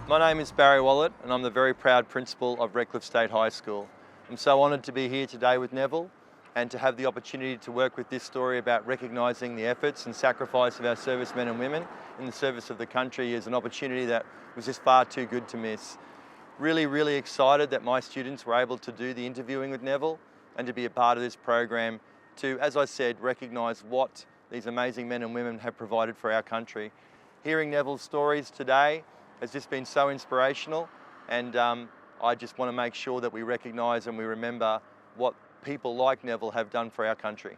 My name is Barry Wallet and I'm the very proud principal of Redcliffe State High School. I'm so honoured to be here today with Neville and to have the opportunity to work with this story about recognising the efforts and sacrifice of our servicemen and women in the service of the country is an opportunity that was just far too good to miss. Really excited that my students were able to do the interviewing with Neville and to be a part of this program to, as I said, recognise what these amazing men and women have provided for our country. Hearing Neville's stories today has just been so inspirational, and I just want to make sure that we recognise and we remember what people like Neville have done for our country.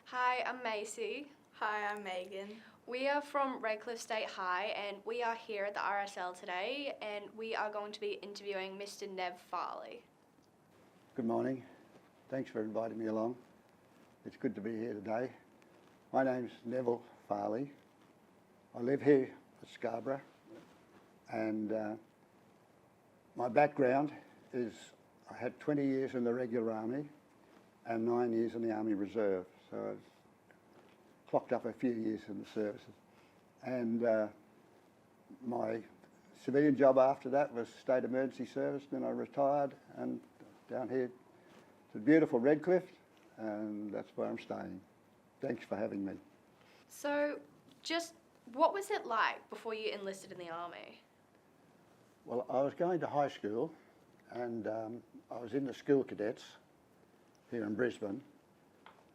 Hi, I'm Macy. Hi, I'm Megan. We are from Redcliffe State High and we are here at the RSL today and we are going to be interviewing Mr. Nev Farley. Good morning. Thanks for inviting me along. It's good to be here today. My name's Neville Farley. I live here at Scarborough, and my background is I had 20 years in the regular army and 9 years in the Army Reserve, so I've clocked up a few years in the services. And my civilian job after that was State Emergency Service, then I retired and down here to beautiful Redcliffe, and that's where I'm staying. Thanks for having me. So, just what was it like before you enlisted in the army? Well, I was going to high school and I was in the school cadets here in Brisbane.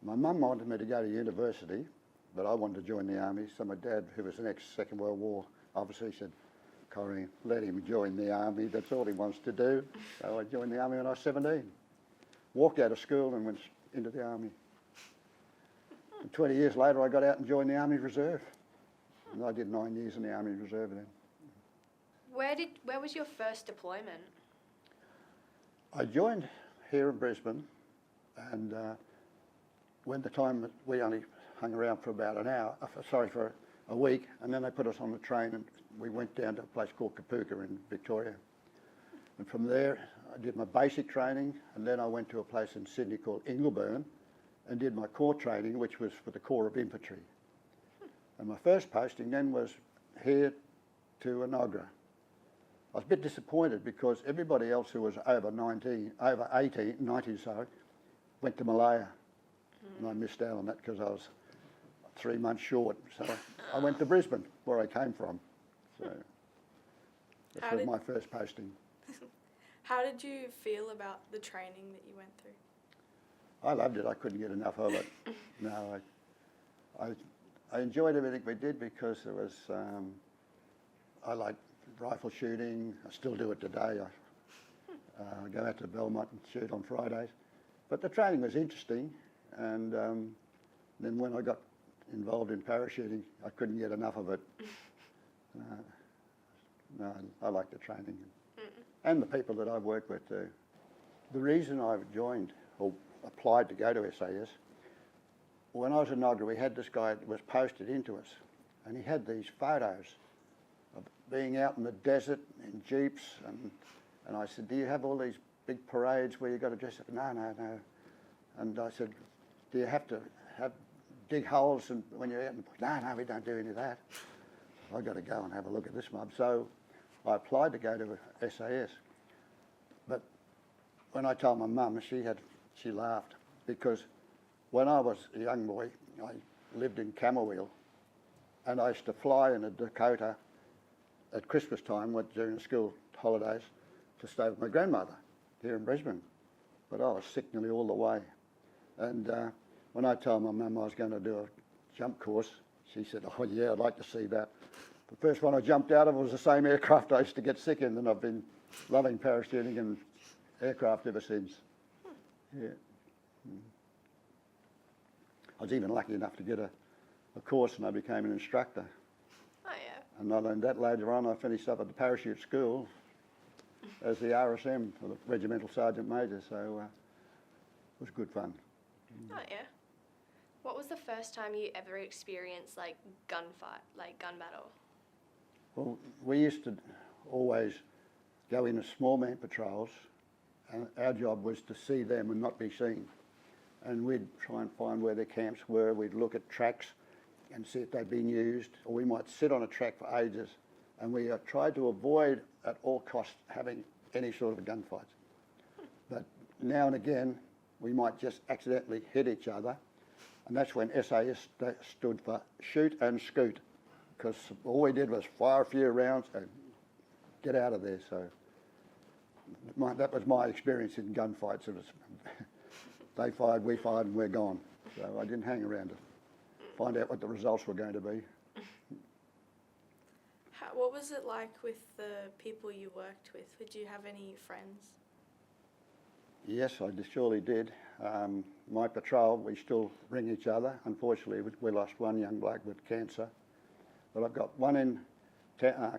My mum wanted me to go to university, but I wanted to join the army, so my dad, who was an ex-Second World War officer, said, "Corrie, let him join the army, that's all he wants to do." So I joined the army when I was 17. Walked out of school and went into the army. And 20 years later I got out and joined the Army Reserve. And I did 9 years in the Army Reserve then. Where was your first deployment? I joined here in Brisbane, and when the time we only hung around for about for a week, and then they put us on the train and we went down to a place called Kapooka in Victoria. And from there I did my basic training, and then I went to a place in Sydney called Ingleburn and did my corps training, which was for the Corps of Infantry. And my first posting then was here to Enoggera. I was a bit disappointed because everybody else who was over 19, went to Malaya. And I missed out on that because I was 3 months short. So I went to Brisbane, where I came from. So that was my first posting. How did you feel about the training that you went through? I loved it. I couldn't get enough of it. No, I enjoyed everything we did because there was, I liked rifle shooting. I still do it today. I go out to Belmont and shoot on Fridays. But the training was interesting, and then when I got involved in parachuting, I couldn't get enough of it. No, I like the training and the people that I've worked with too. The reason I've joined or applied to go to SAS, when I was in Enoggera, we had this guy that was posted into us, and he had these photos of being out in the desert in jeeps, and I said, "Do you have all these big parades where you've got to dress up?" No. And I said, "Do you have to dig holes and when you're out in the bush?" No, we don't do any of that. I've got to go and have a look at this mob. So I applied to go to SAS. But when I told my mum, she laughed, because when I was a young boy, I lived in Camberwell, and I used to fly in a Dakota at Christmas time, during the school holidays, to stay with my grandmother here in Brisbane. But I was sick nearly all the way. And when I told my mum I was going to do a jump course, she said, "Oh yeah, I'd like to see that." The first one I jumped out of was the same aircraft I used to get sick in, and I've been loving parachuting and aircraft ever since. Yeah. I was even lucky enough to get a course, and I became an instructor. Oh yeah. And I learned that later on. I finished up at the parachute school as the RSM, for the Regimental Sergeant Major, so it was good fun. Oh yeah. What was the first time you ever experienced like gunfight, like gun battle? Well, we used to always go in as small man patrols, and our job was to see them and not be seen. And we'd try and find where their camps were. We'd look at tracks and see if they've been used, or we might sit on a track for ages, and we tried to avoid at all costs having any sort of a gunfight. But now and again, we might just accidentally hit each other, and that's when SAS stood for shoot and scoot, because all we did was fire a few rounds and get out of there. So that was my experience in gunfights. It was they fired, we fired, and we're gone. So I didn't hang around to find out what the results were going to be. What was it like with the people you worked with? Did you have any friends? Yes, I surely did. My patrol, we still ring each other. Unfortunately, we lost one young bloke with cancer. But I've got one in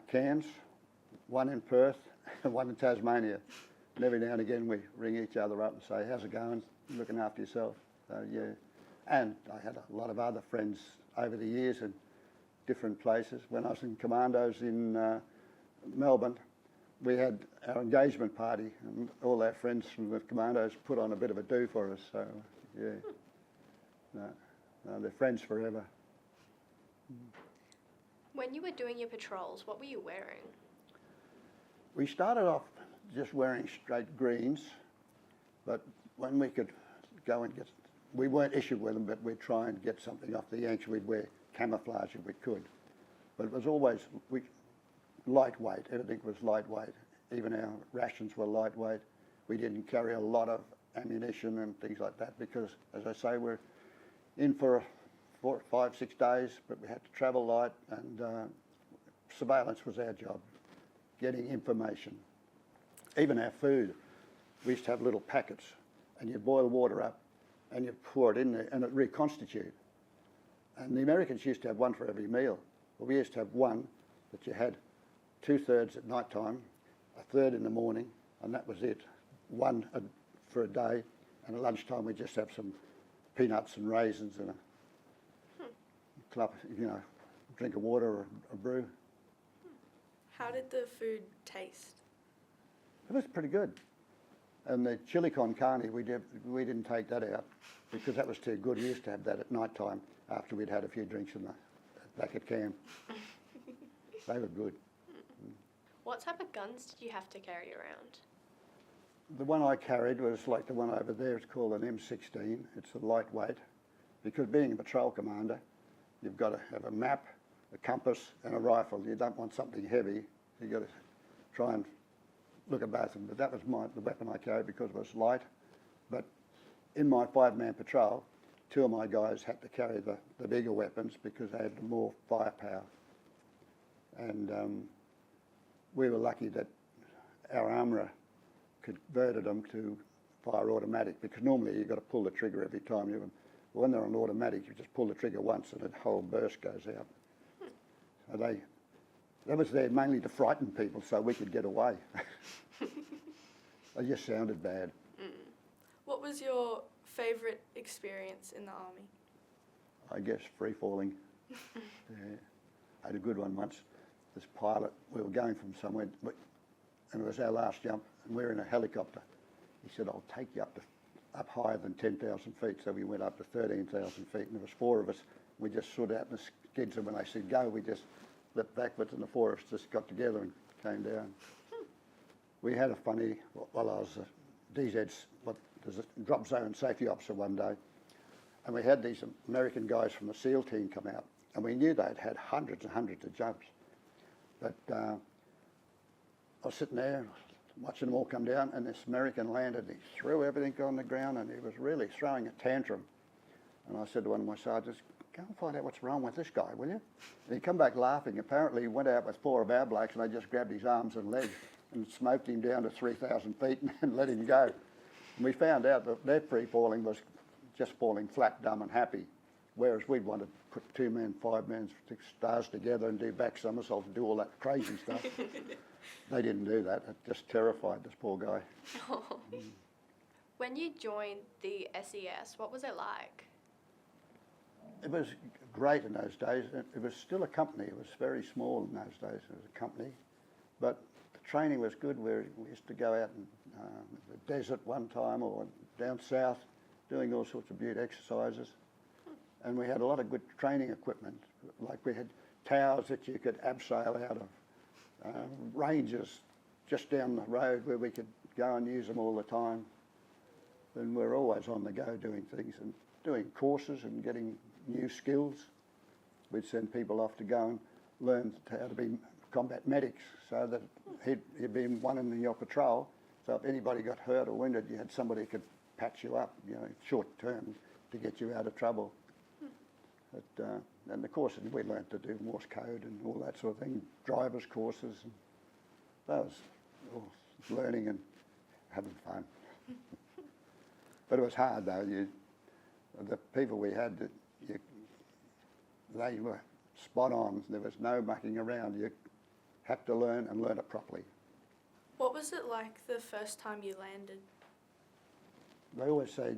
Cairns, one in Perth, and one in Tasmania. And every now and again we ring each other up and say, how's it going? You looking after yourself? Yeah. And I had a lot of other friends over the years in different places. When I was in Commandos in Melbourne, we had our engagement party, and all our friends from the Commandos put on a bit of a do for us. So, yeah, no, they're friends forever. When you were doing your patrols, what were you wearing? We started off just wearing straight greens, but when we could go and get, we weren't issued with them, but we'd try and get something off the Yanks. We'd wear camouflage if we could. But it was always lightweight. Everything was lightweight. Even our rations were lightweight. We didn't carry a lot of ammunition and things like that because, as I say, we're in for 4, 5, 6 days, but we had to travel light, and surveillance was our job, getting information. Even our food, we used to have little packets, and you boil water up, and you pour it in there, and it reconstituted. And the Americans used to have one for every meal. Well, we used to have one that you had 2/3 at night time, 1/3 in the morning, and that was it. One for a day, and at lunchtime we just have some peanuts and raisins and a drink of water or a brew. How did the food taste? It was pretty good. And the chili con carne, we didn't take that out because that was too good. We used to have that at night time after we'd had a few drinks in the back at camp. They were good. What type of guns did you have to carry around? The one I carried was like the one over there. It's called an M16. It's a lightweight. Because being a patrol commander, you've got to have a map, a compass, and a rifle. You don't want something heavy. You've got to try and look at both of them. But that was the weapon I carried because it was light. But in my 5-man patrol, 2 of my guys had to carry the bigger weapons because they had more firepower. And we were lucky that our armourer converted them to fire automatic, because normally you've got to pull the trigger every time. When they're on automatic, you just pull the trigger once and the whole burst goes out. So that was there mainly to frighten people so we could get away. They just sounded bad. What was your favourite experience in the army? I guess free falling. Yeah. I had a good one once. This pilot, we were going from somewhere, and it was our last jump, and we were in a helicopter. He said, I'll take you up higher than 10,000 feet. So we went up to 13,000 feet, and there was 4 of us. We just stood out in the skids, and when I said go, we just flipped backwards, and the 4 of us just got together and came down. We had a funny, while I was a DZ's, there's a drop zone safety officer one day, and we had these American guys from the SEAL team come out, and we knew they'd had hundreds and hundreds of jumps. But I was sitting there watching them all come down, and this American landed, and he threw everything on the ground, and he was really throwing a tantrum. And I said to one of my sergeants, go and find out what's wrong with this guy, will you? And he come back laughing. Apparently he went out with 4 of our blokes, and they just grabbed his arms and legs and smoked him down to 3,000 feet and let him go. And we found out that their free falling was just falling flat, dumb and happy, whereas we'd want to put 2 men, 5 men, 6 stars together and do back somersaults and do all that crazy stuff. They didn't do that. It just terrified this poor guy. When you joined the SES, what was it like? It was great in those days. It was still a company. It was very small in those days. It was a company. But the training was good. We used to go out in the desert one time or down south doing all sorts of beaut exercises. and we had a lot of good training equipment. Like we had towers that you could abseil out of, ranges just down the road where we could go and use them all the time. And we're always on the go doing things and doing courses and getting new skills. We'd send people off to go and learn how to be combat medics, so that he'd be one in your patrol. So if anybody got hurt or wounded, you had somebody who could patch you up, short term, to get you out of trouble. And the courses we learnt to do Morse code and all that sort of thing, driver's courses. And that was all learning and having fun. But it was hard though. The people we had, they were spot on. There was no mucking around. You had to learn and learn it properly. What was it like the first time you landed? They always say,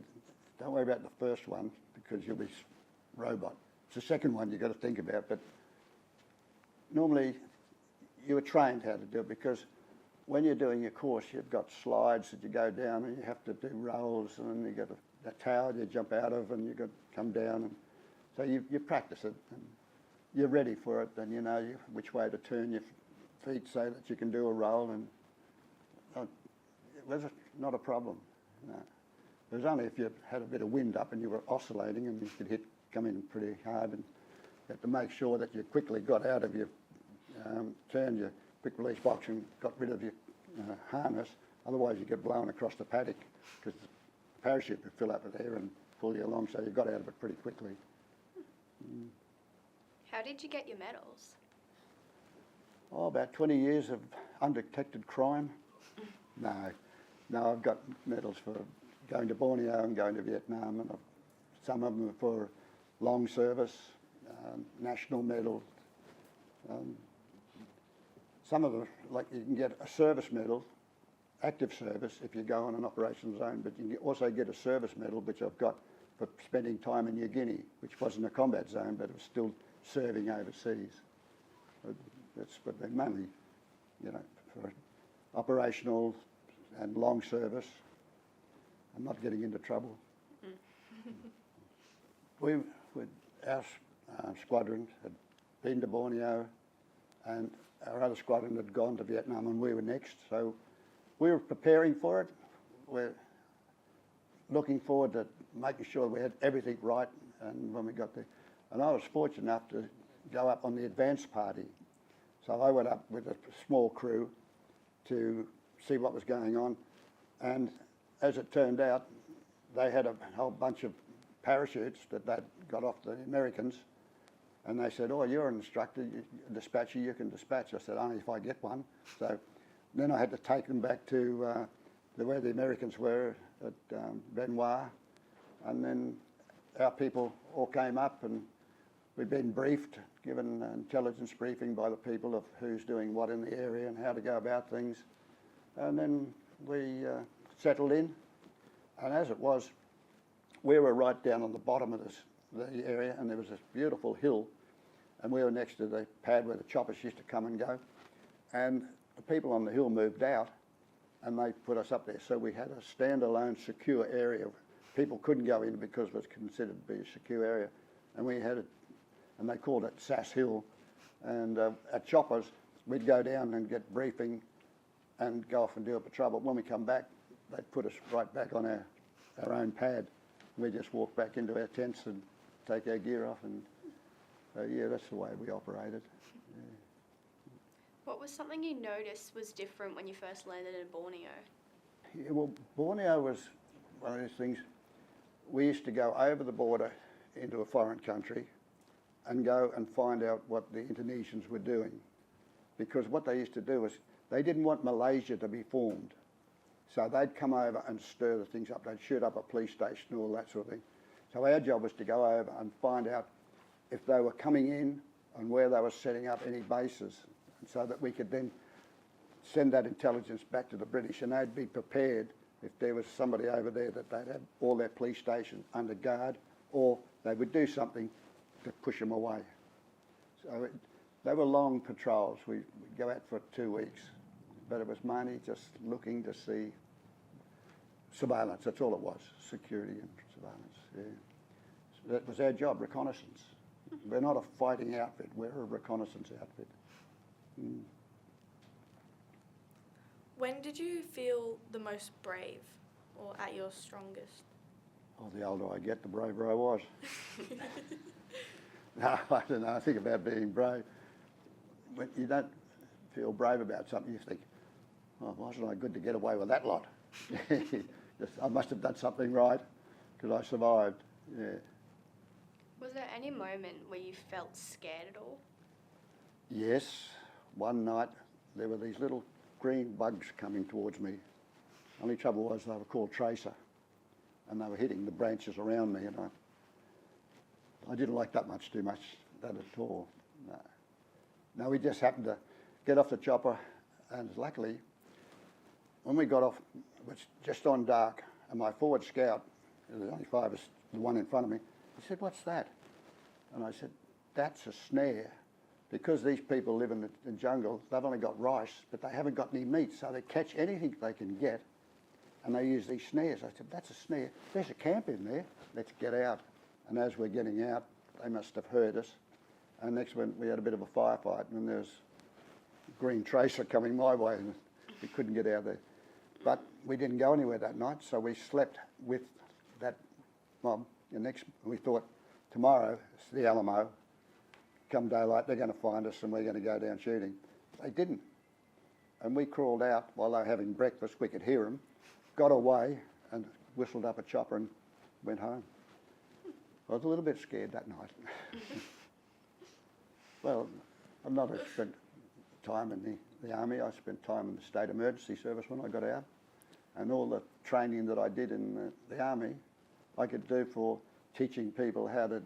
don't worry about the first one because you'll be robot. It's the second one you've got to think about. But normally you were trained how to do it, because when you're doing your course, you've got slides that you go down and you have to do rolls, and then you get a tower you jump out of, and you got to come down. And so you practice it, and you're ready for it, and you know which way to turn your feet so that you can do a roll. And it was not a problem. No. It was only if you had a bit of wind up and you were oscillating and you could come in pretty hard, and you had to make sure that you quickly got out of your turned your quick release box and got rid of your harness. Otherwise you get blown across the paddock, because the parachute would fill up with air and pull you along, so you got out of it pretty quickly. How did you get your medals? Oh, about 20 years of undetected crime. No, I've got medals for going to Borneo and going to Vietnam, and some of them are for long service, national medal. Some of them, like you can get a service medal, active service, if you go on an operation zone, but you can also get a service medal, which I've got for spending time in New Guinea, which wasn't a combat zone, but it was still serving overseas. That's what they mainly, for operational and long service. I'm not getting into trouble. Our squadron had been to Borneo, and our other squadron had gone to Vietnam, and we were next. So we were preparing for it. We're looking forward to making sure we had everything right. And when we got there, and I was fortunate enough to go up on the advance party. So I went up with a small crew to see what was going on. And as it turned out, they had a whole bunch of parachutes that they'd got off the Americans. And they said, oh, you're an instructor, dispatcher, you can dispatch. I said, only if I get one. So then I had to take them back to where the Americans were at Benoit. And then our people all came up, and we'd been briefed, given an intelligence briefing by the people of who's doing what in the area and how to go about things. And then we settled in. And as it was, we were right down on the bottom of the area, and there was this beautiful hill, and we were next to the pad where the choppers used to come and go. And the people on the hill moved out, and they put us up there. So we had a standalone secure area. People couldn't go in because it was considered to be a secure area. And we had it, and they called it SAS Hill. And at choppers, we'd go down and get briefing and go off and do a patrol. But when we come back, they'd put us right back on our own pad. We just walk back into our tents and take our gear off, and yeah, that's the way we operated. Yeah. What was something you noticed was different when you first landed in Borneo? Yeah, well, Borneo was one of those things. We used to go over the border into a foreign country and go and find out what the Indonesians were doing, because what they used to do was they didn't want Malaysia to be formed. So they'd come over and stir the things up. They'd shoot up a police station and all that sort of thing. So our job was to go over and find out if they were coming in and where they were setting up any bases, so that we could then send that intelligence back to the British, and they'd be prepared if there was somebody over there that they'd have all their police stations under guard, or they would do something to push them away. So they were long patrols. We'd go out for 2 weeks. But it was mainly just looking to see surveillance. That's all it was, security and surveillance. That was our job, reconnaissance. We're not a fighting outfit, we're a reconnaissance outfit. Mm. When did you feel the most brave or at your strongest? Oh, the older I get, the braver I was. No, I don't know. I think about being brave. When you don't feel brave about something, you think, oh, wasn't I good to get away with that lot? I must have done something right because I survived. Yeah. Was there any moment where you felt scared at all? Yes, one night there were these little green bugs coming towards me. Only trouble was they were called tracer, and they were hitting the branches around me, and I didn't like that too much at all. No, we just happened to get off the chopper, and luckily, when we got off, it was just on dark, and my forward scout, there was only 5 of us, the one in front of me, he said, "What's that?" And I said, "That's a snare. Because these people live in the jungle, they've only got rice, but they haven't got any meat, so they catch anything they can get, and they use these snares." I said, "That's a snare. There's a camp in there. Let's get out." And as we're getting out, they must have heard us. And next one, we had a bit of a firefight, and there was a green tracer coming my way, and we couldn't get out there. But we didn't go anywhere that night, so we slept with that mob. And we thought, tomorrow, it's the Alamo. Come daylight, they're going to find us and we're going to go down shooting. They didn't. And we crawled out while they were having breakfast. We could hear them, got away and whistled up a chopper and went home. I was a little bit scared that night. Well, I've not spent time in the army. I spent time in the state emergency service when I got out. And all the training that I did in the army, I could do for teaching people how to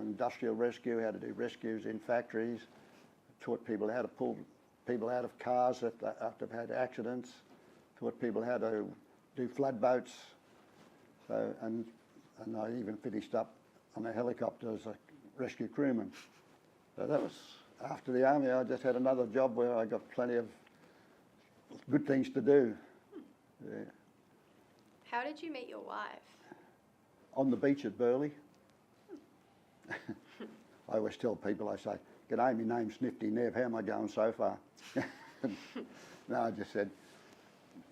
industrial rescue, how to do rescues in factories, taught people how to pull people out of cars after they've had accidents, taught people how to do flood boats, so, and I even finished up on a helicopter as a rescue crewman. So that was, after the army, I just had another job where I got plenty of good things to do. Yeah. How did you meet your wife? On the beach at Burleigh. I always tell people, I say, "G'day, my name's Nifty Nev, how am I going so far?" No, I just said,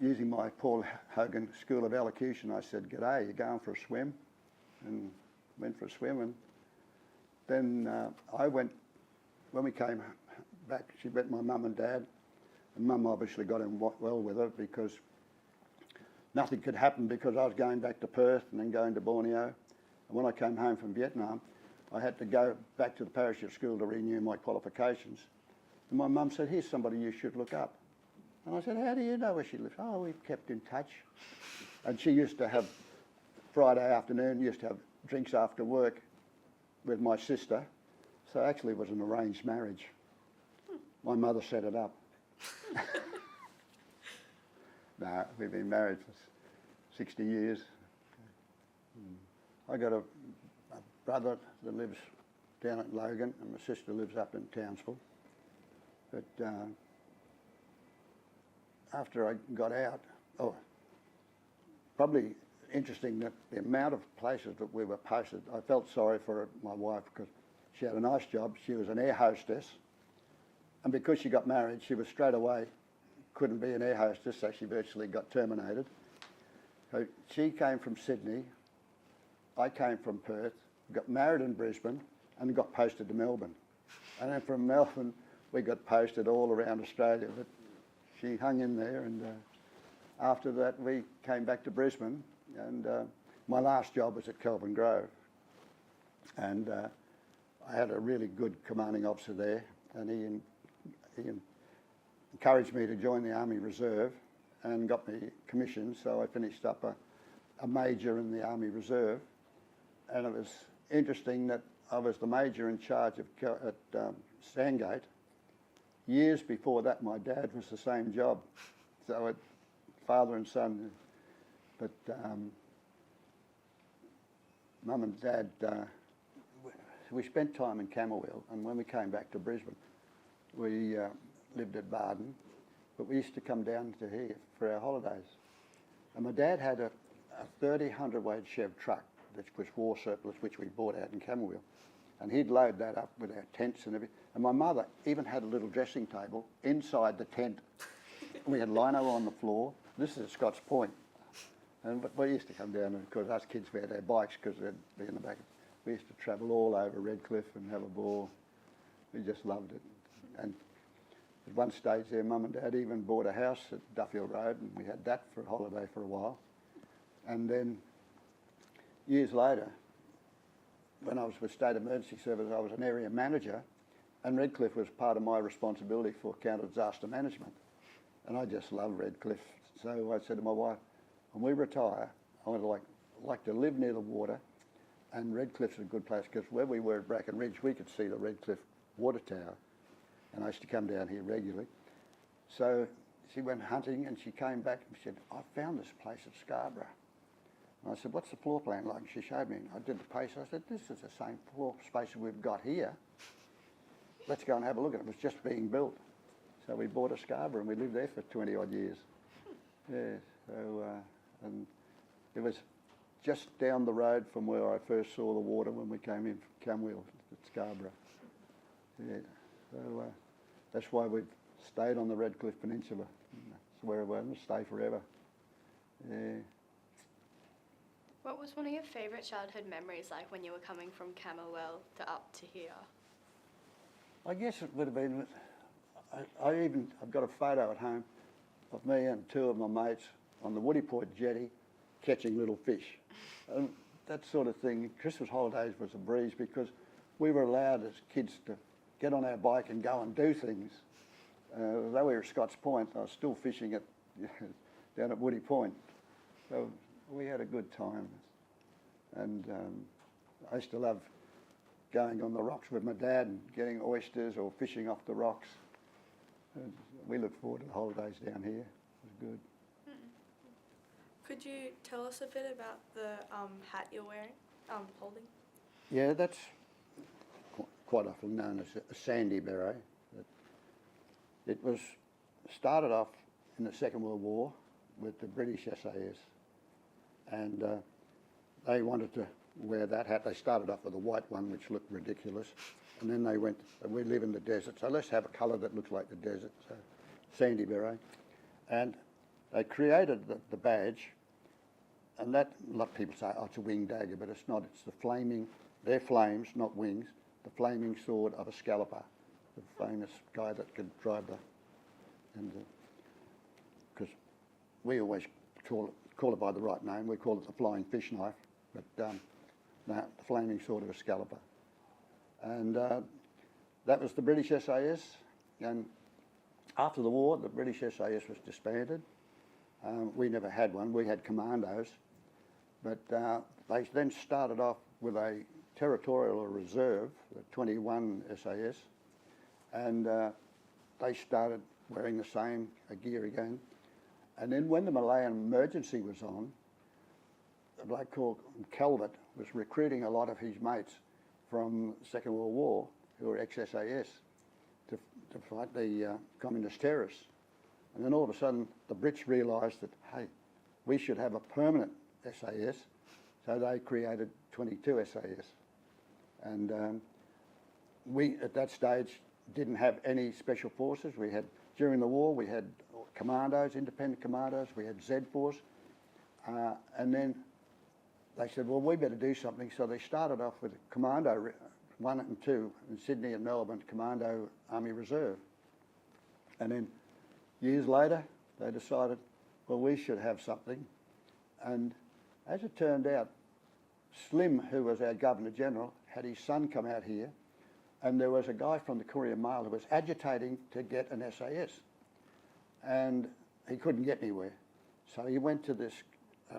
using my Paul Hogan School of Elocution, I said, "G'day, you going for a swim?" And went for a swim, and then I went, when we came back, she met my mum and dad, and Mum obviously got in well with her because nothing could happen because I was going back to Perth and then going to Borneo. And when I came home from Vietnam, I had to go back to the parachute school to renew my qualifications. And my mum said, "Here's somebody you should look up." And I said, "How do you know where she lives?" "Oh, we've kept in touch." And she used to have, Friday afternoon, used to have drinks after work with my sister. So actually it was an arranged marriage. My mother set it up. No, we've been married for 60 years. I got a brother that lives down at Logan, and my sister lives up in Townsville. But after I got out, probably interesting that the amount of places that we were posted, I felt sorry for my wife because she had a nice job. She was an air hostess. And because she got married, she was straight away, couldn't be an air hostess, so she virtually got terminated. So she came from Sydney, I came from Perth, got married in Brisbane, and got posted to Melbourne. And then from Melbourne, we got posted all around Australia, but she hung in there, and after that we came back to Brisbane, and my last job was at Kelvin Grove. And I had a really good commanding officer there, and he encouraged me to join the Army Reserve and got me commissioned, so I finished up a major in the Army Reserve. And it was interesting that I was the major in charge at Sandgate. Years before that, my dad was the same job, so father and son. But Mum and Dad, we spent time in Camberwell, and when we came back to Brisbane, we lived at Barden, but we used to come down to here for our holidays. And my dad had a 30 hundredweight Chev truck, which was war surplus, which we bought out in Camberwell. And he'd load that up with our tents and everything. And my mother even had a little dressing table inside the tent. We had lino on the floor. This is at Scott's Point. And we used to come down, and of course us kids, we had our bikes because they'd be in the back. We used to travel all over Redcliffe and have a ball. We just loved it. And at one stage there, Mum and Dad even bought a house at Duffield Road, and we had that for a holiday for a while. And then years later, when I was with State Emergency Service, I was an area manager, and Redcliffe was part of my responsibility for counter-disaster management. And I just love Redcliffe. So I said to my wife, when we retire, I would like to live near the water, and Redcliffe's a good place, because where we were at Bracken Ridge, we could see the Redcliffe water tower, and I used to come down here regularly. So she went hunting, and she came back and said, I found this place at Scarborough. And I said, what's the floor plan like? And she showed me, and I did the pace. I said, this is the same floor space we've got here. Let's go and have a look at it. It was just being built. So we bought a Scarborough, and we lived there for 20 odd years. Yeah, so, and it was just down the road from where I first saw the water when we came in from Camberwell at Scarborough. Yeah, so that's why we've stayed on the Redcliffe Peninsula. It's where we're going to stay forever. Yeah. What was one of your favourite childhood memories like when you were coming from Camberwell to up to here? I guess it would have been, I've got a photo at home of me and two of my mates on the Woody Point jetty catching little fish. And that sort of thing. Christmas holidays was a breeze because we were allowed as kids to get on our bike and go and do things. Though we were at Scott's Point, I was still fishing down at Woody Point. So we had a good time. And I used to love going on the rocks with my dad and getting oysters or fishing off the rocks. And we look forward to the holidays down here. It was good. Could you tell us a bit about the hat you're wearing, holding? Yeah, that's quite often known as a sandy beret. It was started off in the Second World War with the British SAS, and they wanted to wear that hat. They started off with a white one, which looked ridiculous, and then they went, we live in the desert, so let's have a colour that looks like the desert, so sandy beret. And they created the badge, and that, a lot of people say, oh, it's a winged dagger, but it's not. It's the flaming, they're flames, not wings, the flaming sword of a scalloper, the famous guy that could drive the, and because we always call it by the right name. We call it the flying fish knife, but no, the flaming sword of a scalloper. And that was the British SAS, and after the war, the British SAS was disbanded. We never had one. We had commandos, but they then started off with a territorial reserve, the 21 SAS, and they started wearing the same gear again. And then when the Malayan emergency was on, a bloke called Calvert was recruiting a lot of his mates from the Second World War who were ex-SAS to fight the communist terrorists. And then all of a sudden, the Brits realised that, hey, we should have a permanent SAS, so they created 22 SAS. And we, at that stage, didn't have any special forces. We had, during the war, we had commandos, independent commandos, we had Z Force, and then they said, well, we better do something, so they started off with Commando 1 and 2 in Sydney and Melbourne, Commando Army Reserve. And then years later, they decided, well, we should have something. And as it turned out, Slim, who was our Governor-General, had his son come out here, and there was a guy from the Courier Mail who was agitating to get an SAS. And he couldn't get anywhere. So he went to this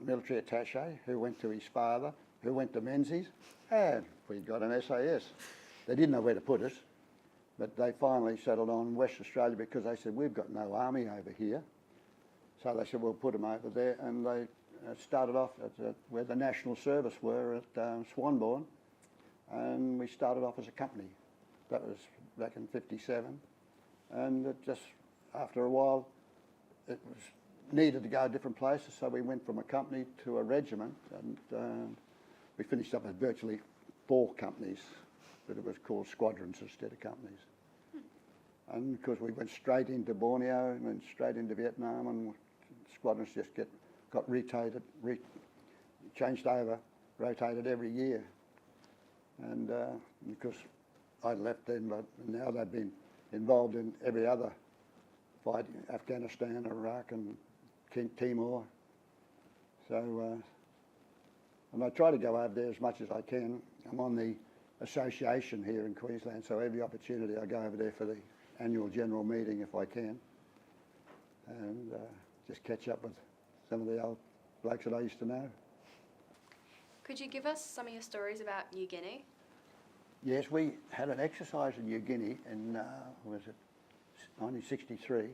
military attaché, who went to his father, who went to Menzies, and we got an SAS. They didn't know where to put us, but they finally settled on West Australia because they said, we've got no army over here. So they said, we'll put them over there, and they started off at where the National Service were at Swanbourne, and we started off as a company. That was back in '57, and it just, after a while, it was needed to go different places, so we went from a company to a regiment, and we finished up with virtually 4 companies, but it was called squadrons instead of companies. And because we went straight into Borneo and went straight into Vietnam, and squadrons just got changed over, rotated every year. And because I left then, but now they've been involved in every other fight, Afghanistan, Iraq and Timor. So, and I try to go over there as much as I can. I'm on the association here in Queensland, so every opportunity I go over there for the annual general meeting if I can, and just catch up with some of the old blokes that I used to know. Could you give us some of your stories about New Guinea? Yes, we had an exercise in New Guinea in, was it 1963,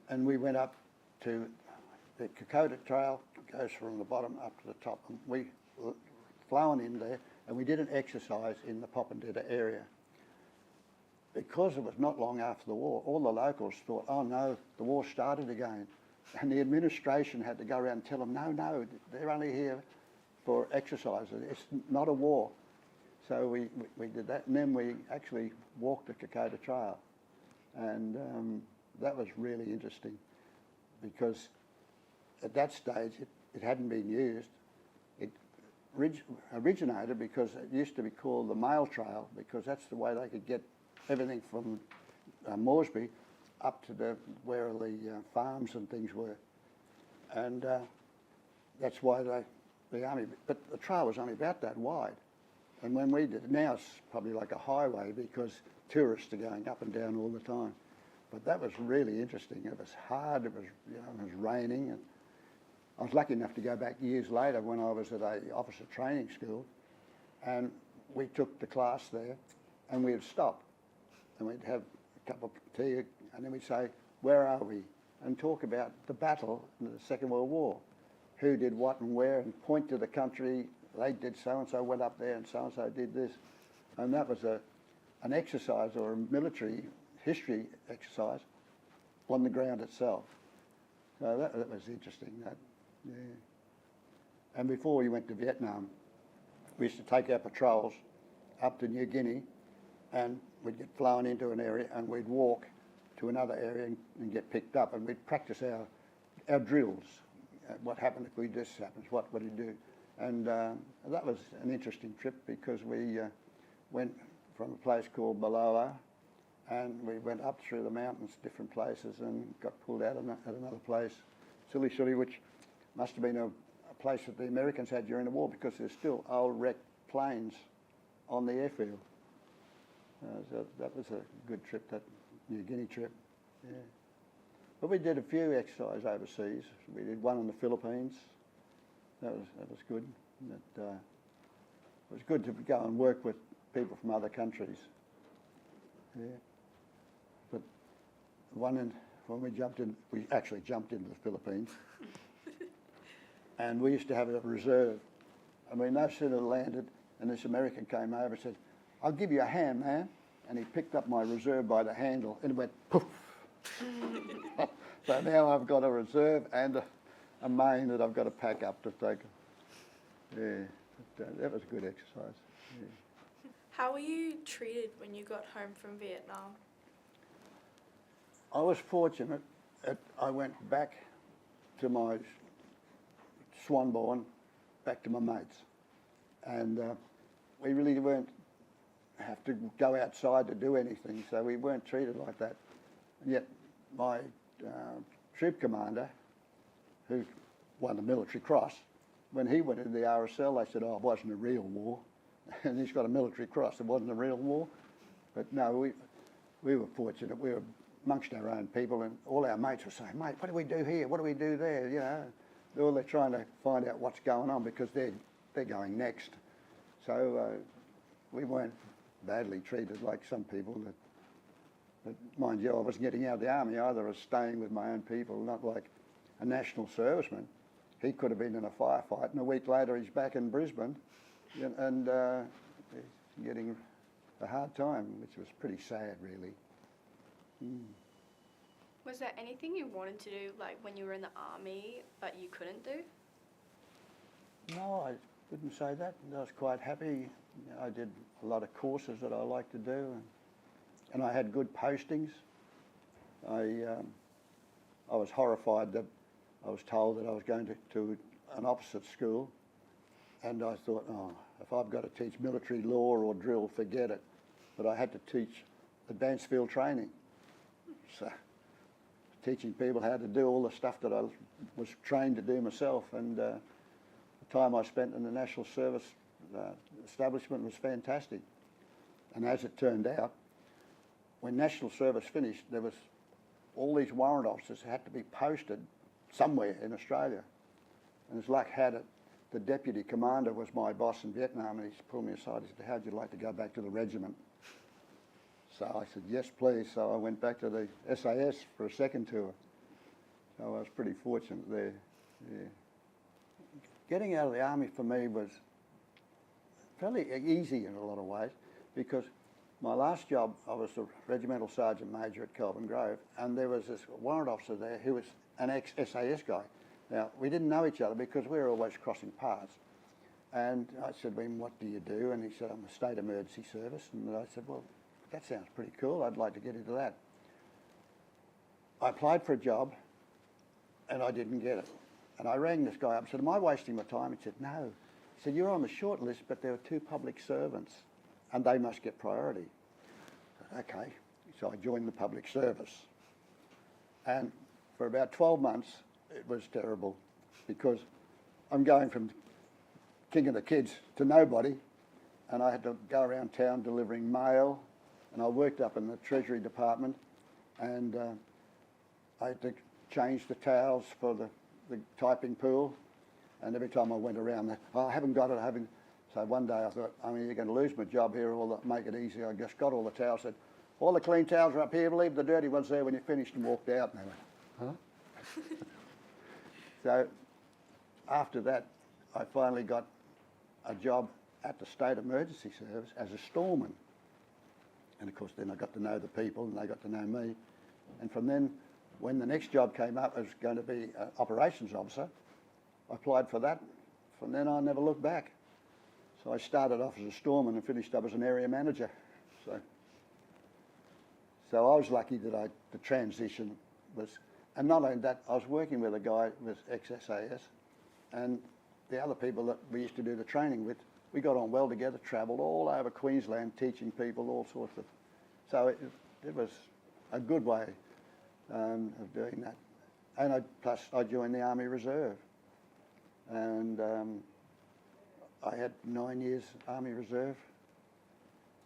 and we went up to the Kokoda Trail, goes from the bottom up to the top, and we flown in there, and we did an exercise in the Popondetta area. Because it was not long after the war, all the locals thought, oh no, the war started again. And the administration had to go around and tell them, no, they're only here for exercise. It's not a war. So we did that, and then we actually walked the Kokoda Trail. And that was really interesting because at that stage it hadn't been used. It originated because it used to be called the Mail Trail, because that's the way they could get everything from Moresby up to where the farms and things were. And that's why the army, but the trail was only about that wide. And when we did it, now it's probably like a highway because tourists are going up and down all the time. But that was really interesting. It was hard, it was raining. And I was lucky enough to go back years later when I was at a officer training school, and we took the class there, and we'd stop and we'd have a cup of tea, and then we'd say, where are we? And talk about the battle in the Second World War. Who did what and where, and point to the country. They did so-and-so, went up there, and so-and-so did this. And that was an exercise, or a military history exercise on the ground itself. So that was interesting, that, yeah. And before we went to Vietnam, we used to take our patrols up to New Guinea, and we'd get flown into an area, and we'd walk to another area and get picked up, and we'd practice our drills. What happened if this happens? What would you do? And that was an interesting trip because we went from a place called Baloa, and we went up through the mountains, different places, and got pulled out at another place, Silly, which must have been a place that the Americans had during the war, because there's still old wrecked planes on the airfield. So that was a good trip, that New Guinea trip. Yeah. But we did a few exercises overseas. We did one in the Philippines. That was good. It was good to go and work with people from other countries. Yeah. But when we actually jumped into the Philippines, and we used to have a reserve. I mean, no sooner landed, and this American came over and said, I'll give you a hand, man. And he picked up my reserve by the handle, and it went poof. So now I've got a reserve and a main that I've got to pack up to take. Yeah, that was a good exercise. Yeah. How were you treated when you got home from Vietnam? I was fortunate. I went back to my Swanbourne, back to my mates, and we really weren't have to go outside to do anything, so we weren't treated like that. And yet my troop commander, who won the Military Cross, when he went into the RSL, they said, oh, it wasn't a real war. And he's got a Military Cross, it wasn't a real war. But no, we were fortunate. We were amongst our own people, and all our mates were saying, mate, what do we do here? What do we do there? You know, they're trying to find out what's going on because they're going next. So we weren't badly treated like some people. But mind you, I wasn't getting out of the army either. I was staying with my own people, not like a national serviceman. He could have been in a firefight, and a week later he's back in Brisbane, and he's getting a hard time, which was pretty sad, really. Was there anything you wanted to do, like when you were in the army, but you couldn't do? No, wouldn't say that. I was quite happy. I did a lot of courses that I like to do, and I had good postings. I was horrified that I was told that I was going to an opposite school, and I thought, oh, if I've got to teach military law or drill, forget it. But I had to teach advanced field training. So teaching people how to do all the stuff that I was trained to do myself, and the time I spent in the National Service establishment was fantastic. And as it turned out, when National Service finished, there was all these warrant officers had to be posted somewhere in Australia. And as luck had it, the deputy commander was my boss in Vietnam, and he pulled me aside and said, how'd you like to go back to the regiment? So I said, yes, please. So I went back to the SAS for a second tour. So I was pretty fortunate there. Yeah. Getting out of the army for me was fairly easy in a lot of ways, because my last job, I was the regimental sergeant major at Kelvin Grove, and there was this warrant officer there who was an ex-SAS guy. Now, we didn't know each other because we were always crossing paths. And I said, well, what do you do? And he said, I'm a state emergency service. And I said, well, that sounds pretty cool. I'd like to get into that. I applied for a job, and I didn't get it. And I rang this guy up and said, am I wasting my time? He said, no. He said, you're on the short list, but there are 2 public servants, and they must get priority. I said, okay. So I joined the public service. And for about 12 months, it was terrible, because I'm going from king of the kids to nobody, and I had to go around town delivering mail, and I worked up in the Treasury Department, and I had to change the towels for the typing pool, and every time I went around, I haven't got it, I haven't. So one day I thought, I mean, you're going to lose my job here, or make it easy. I just got all the towels, said, all the clean towels are up here, leave the dirty ones there when you're finished, and walked out. And they went, huh? So after that, I finally got a job at the State Emergency Service as a storeman. And of course, then I got to know the people, and they got to know me. And from then, when the next job came up, it was going to be an operations officer. I applied for that. From then on, I never looked back. So I started off as a storeman and finished up as an area manager. So I was lucky that the transition was, and not only that, I was working with a guy who was ex-SAS, and the other people that we used to do the training with, we got on well together, travelled all over Queensland teaching people all sorts of, so it was a good way of doing that. And plus I joined the Army Reserve, and I had 9 years Army Reserve.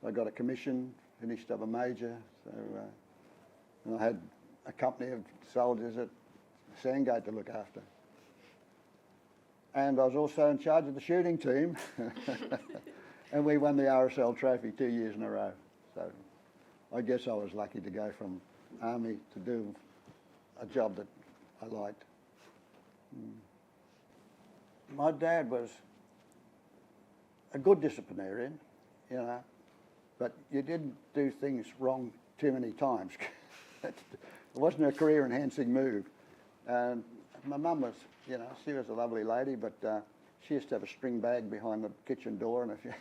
I got a commission, finished up a major, so and I had a company of soldiers at Sandgate to look after. And I was also in charge of the shooting team, and we won the RSL trophy 2 years in a row. So I guess I was lucky to go from Army to do a job that I liked. My dad was a good disciplinarian, you know, but you didn't do things wrong too many times. It wasn't a career-enhancing move. And my mum was, you know, she was a lovely lady, but she used to have a string bag behind the kitchen door, and if you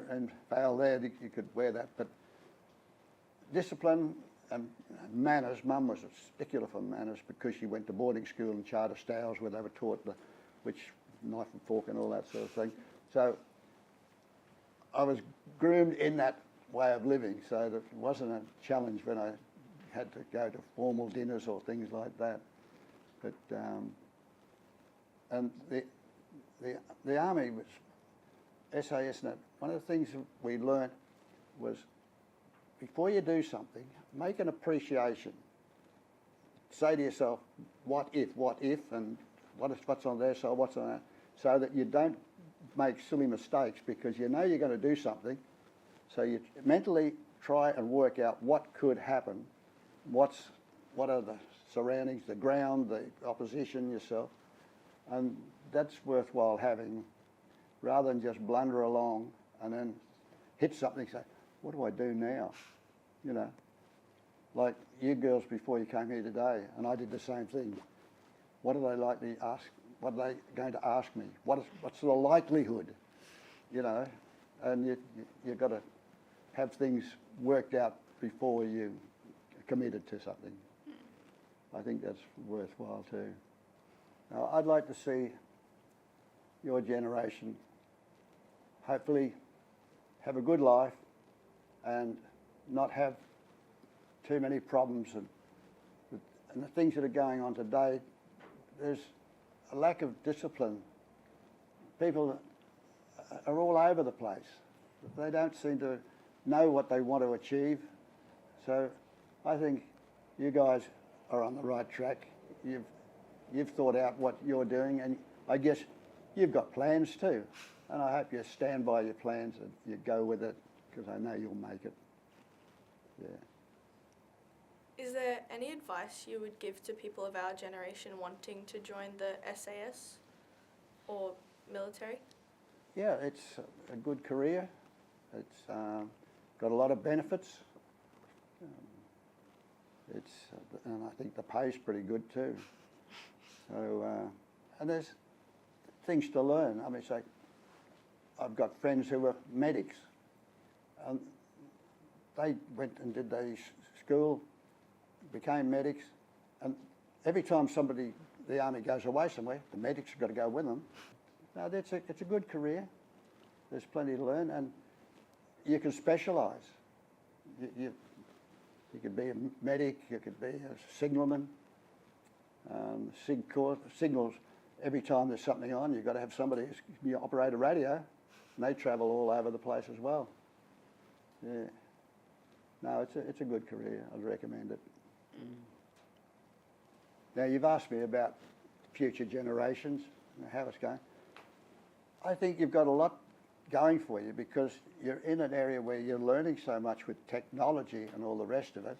and failed there, you could wear that. But discipline and manners, Mum was a stickler for manners, because she went to boarding school and charter styles where they were taught which knife and fork and all that sort of thing. So I was groomed in that way of living, so that it wasn't a challenge when I had to go to formal dinners or things like that. But and the army was SAS. And one of the things we learnt was, before you do something, make an appreciation. Say to yourself, what if, and what's on there, so what's on that, so that you don't make silly mistakes, because you know you're going to do something. So you mentally try and work out what could happen, what are the surroundings, the ground, the opposition, yourself, and that's worthwhile having, rather than just blunder along and then hit something and say, what do I do now? You know, like you girls before you came here today, and I did the same thing. What do they like to ask what are they going to ask me? What's the likelihood, you know? And you've got to have things worked out before you committed to something. I think that's worthwhile too. Now, I'd like to see your generation hopefully have a good life and not have too many problems. And the things that are going on today, there's a lack of discipline. People are all over the place. They don't seem to know what they want to achieve. So I think you guys are on the right track. You've thought out what you're doing, and I guess you've got plans too. And I hope you stand by your plans and you go with it, because I know you'll make it. Yeah. Is there any advice you would give to people of our generation wanting to join the SAS or military? Yeah, it's a good career. It's got a lot of benefits. And I think the pay's pretty good too. So, and there's things to learn. I mean, it's like, I've got friends who were medics. They went and did their school, became medics, and every time the army goes away somewhere, the medics have got to go with them. Now, it's a good career. There's plenty to learn, and you can specialise. You could be a medic, you could be a signalman. Signals, every time there's something on, you've got to have somebody who can operate a radio, and they travel all over the place as well. Yeah. No, it's a good career. I'd recommend it. Now, you've asked me about future generations and how it's going. I think you've got a lot going for you, because you're in an area where you're learning so much with technology and all the rest of it,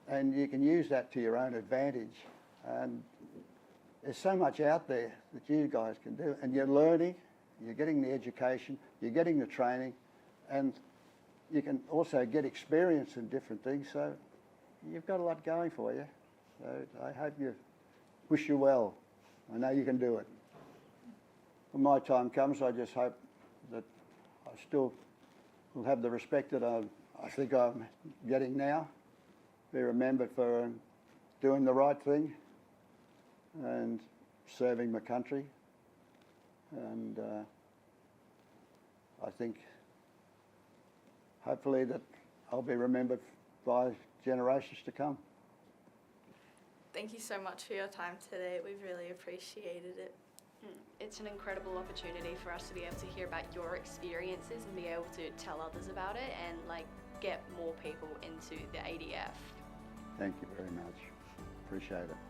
and you can use that to your own advantage. And there's so much out there that you guys can do, and you're learning, you're getting the education, you're getting the training, and you can also get experience in different things. So you've got a lot going for you. So I wish you well. I know you can do it. When my time comes, I just hope that I still will have the respect that I think I'm getting now. Be remembered for doing the right thing and serving my country. And I think hopefully that I'll be remembered by generations to come. Thank you so much for your time today. We've really appreciated it. It's an incredible opportunity for us to be able to hear about your experiences and be able to tell others about it and get more people into the ADF. Thank you very much. Appreciate it.